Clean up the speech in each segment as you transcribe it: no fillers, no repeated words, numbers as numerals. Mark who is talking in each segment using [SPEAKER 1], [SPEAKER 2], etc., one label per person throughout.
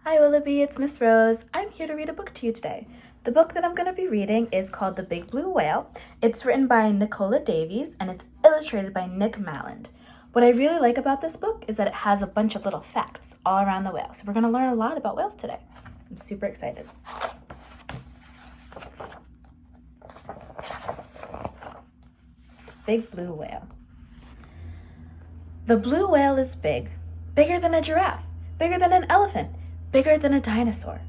[SPEAKER 1] Hi Willoughby, it's Miss Rose. I'm here to read a book to you today. The book that I'm going to be reading is called The Big Blue Whale. It's written by Nicola Davies and it's illustrated by Nick Malland. What I really like about this book is that it has a bunch of little facts all around the whale. So we're going to learn a lot about whales today. I'm super excited. Big Blue Whale. The blue whale is big, bigger than a giraffe, bigger than an elephant, bigger than a dinosaur.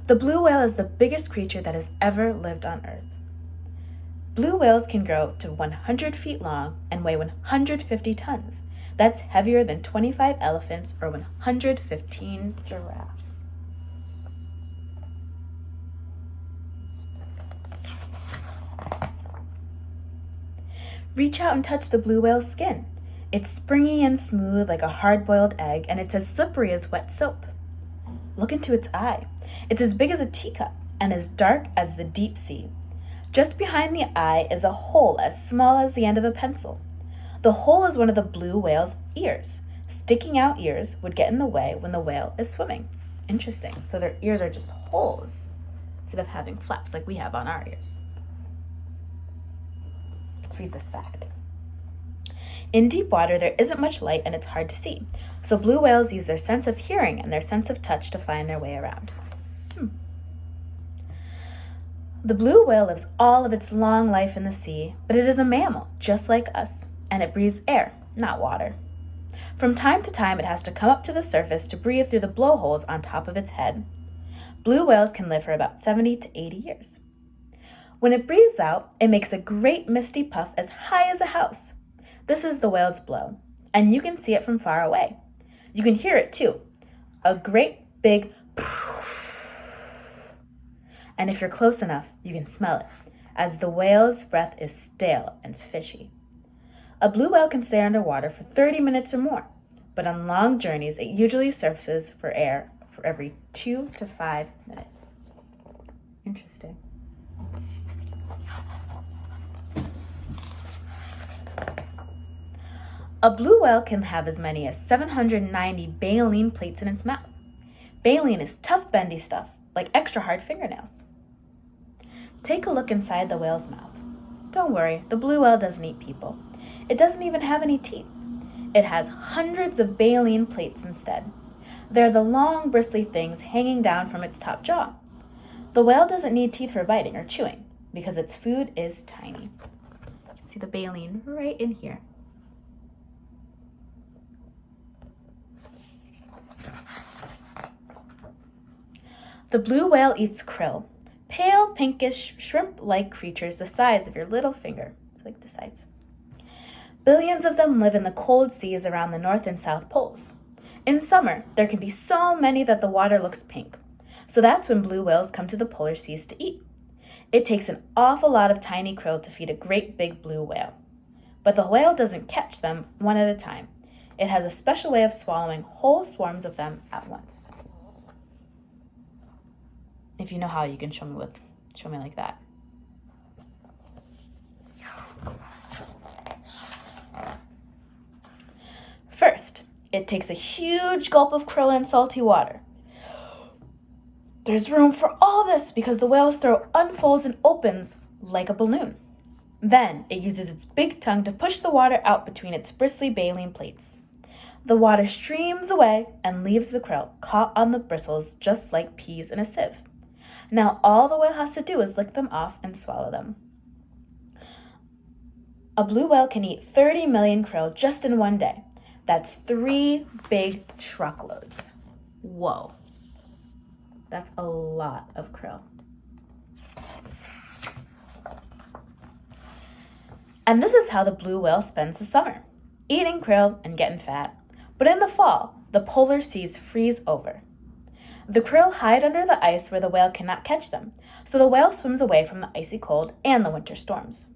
[SPEAKER 1] The blue whale is the biggest creature that has ever lived on Earth. Blue whales can grow to 100 feet long and weigh 150 tons. That's heavier than 25 elephants or 115 giraffes. Reach out and touch the blue whale's skin. It's springy and smooth like a hard-boiled egg, and it's as slippery as wet soap. Look into its eye. It's as big as a teacup and as dark as the deep sea. Just behind the eye is a hole as small as the end of a pencil. The hole is one of the blue whale's ears. Sticking out ears would get in the way when the whale is swimming. Interesting. So their ears are just holes instead of having flaps like we have on our ears. Let's read this fact. In deep water, there isn't much light and it's hard to see. So blue whales use their sense of hearing and their sense of touch to find their way around. The blue whale lives all of its long life in the sea, but it is a mammal, just like us, and it breathes air, not water. From time to time, it has to come up to the surface to breathe through the blowholes on top of its head. Blue whales can live for about 70 to 80 years. When it breathes out, it makes a great misty puff as high as a house. This is the whale's blow, and you can see it from far away. You can hear it too, a great big and if you're close enough, you can smell it, as the whale's breath is stale and fishy. A blue whale can stay underwater for 30 minutes or more, but on long journeys, it usually surfaces for air for every 2 to 5 minutes. Interesting. A blue whale can have as many as 790 baleen plates in its mouth. Baleen is tough, bendy stuff, like extra hard fingernails. Take a look inside the whale's mouth. Don't worry, the blue whale doesn't eat people. It doesn't even have any teeth. It has hundreds of baleen plates instead. They're the long, bristly things hanging down from its top jaw. The whale doesn't need teeth for biting or chewing because its food is tiny. You can see the baleen right in here. The blue whale eats krill, pale, pinkish, shrimp-like creatures the size of your little finger. It's like this size. Billions of them live in the cold seas around the North and South Poles. In summer, there can be so many that the water looks pink. So that's when blue whales come to the polar seas to eat. It takes an awful lot of tiny krill to feed a great big blue whale. But the whale doesn't catch them one at a time. It has a special way of swallowing whole swarms of them at once. If you know how, you can show me like that. First, it takes a huge gulp of krill in salty water. There's room for all this because the whale's throat unfolds and opens like a balloon. Then it uses its big tongue to push the water out between its bristly baleen plates. The water streams away and leaves the krill caught on the bristles just like peas in a sieve. Now all the whale has to do is lick them off and swallow them. A blue whale can eat 30 million krill just in one day. That's 3 big truckloads. Whoa. That's a lot of krill. And this is how the blue whale spends the summer, eating krill and getting fat. But in the fall, the polar seas freeze over. The krill hide under the ice where the whale cannot catch them, so the whale swims away from the icy cold and the winter storms.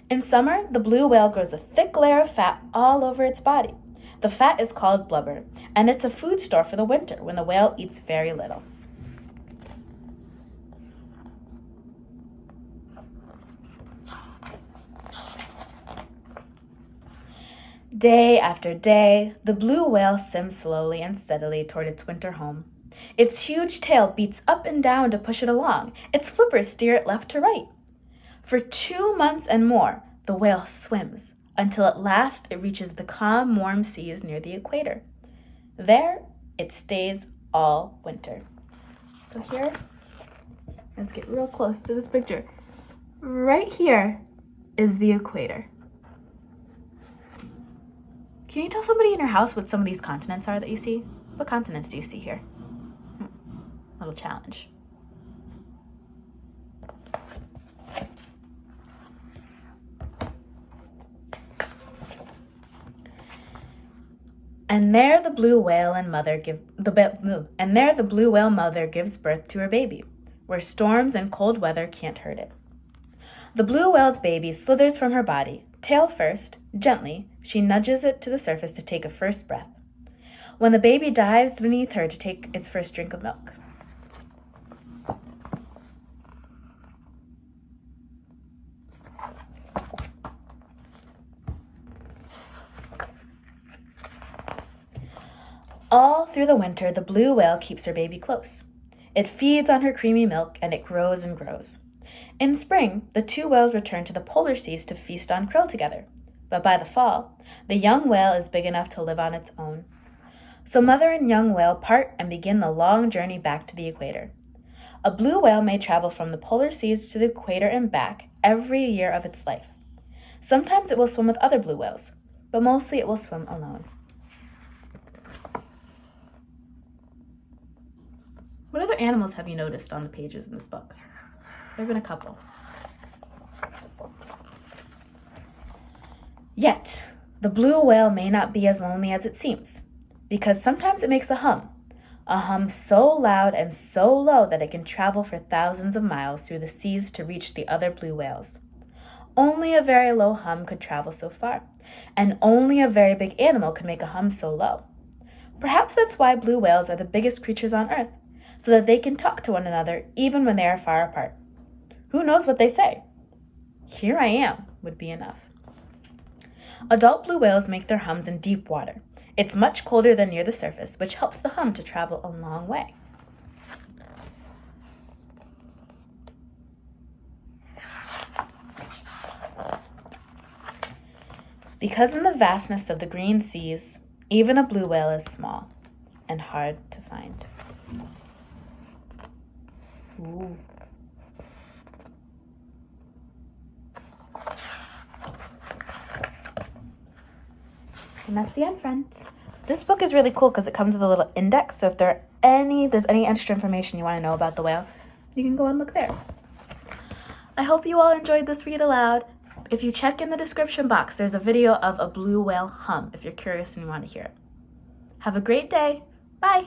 [SPEAKER 1] In summer, the blue whale grows a thick layer of fat all over its body. The fat is called blubber, and it's a food store for the winter when the whale eats very little. Day after day, the blue whale swims slowly and steadily toward its winter home. Its huge tail beats up and down to push it along. Its flippers steer it left to right. For 2 months and more, the whale swims, until at last it reaches the calm, warm seas near the equator. There, it stays all winter. So here, let's get real close to this picture. Right here is the equator. Can you tell somebody in your house what some of these continents are that you see? What continents do you see here? Little challenge. And there the blue whale mother gives birth to her baby, where storms and cold weather can't hurt it. The blue whale's baby slithers from her body, tail first. Gently, she nudges it to the surface to take a first breath, when the baby dives beneath her to take its first drink of milk. All through the winter, the blue whale keeps her baby close. It feeds on her creamy milk, and it grows and grows. In spring, the two whales return to the polar seas to feast on krill together. But by the fall, the young whale is big enough to live on its own. So mother and young whale part and begin the long journey back to the equator. A blue whale may travel from the polar seas to the equator and back every year of its life. Sometimes it will swim with other blue whales, but mostly it will swim alone. What other animals have you noticed on the pages in this book? There have been a couple. Yet, the blue whale may not be as lonely as it seems, because sometimes it makes a hum so loud and so low that it can travel for thousands of miles through the seas to reach the other blue whales. Only a very low hum could travel so far, and only a very big animal could make a hum so low. Perhaps that's why blue whales are the biggest creatures on Earth, so that they can talk to one another even when they are far apart. Who knows what they say? "Here I am" would be enough. Adult blue whales make their hums in deep water. It's much colder than near the surface, which helps the hum to travel a long way. Because in the vastness of the green seas, even a blue whale is small and hard to find. Ooh. And that's the end, friends. This book is really cool because it comes with a little index, so if there's any extra information you want to know about the whale, you can go and look there. I hope you all enjoyed this read aloud. If you check in the description box, there's a video of a blue whale hum if you're curious and you want to hear it. Have a great day. Bye.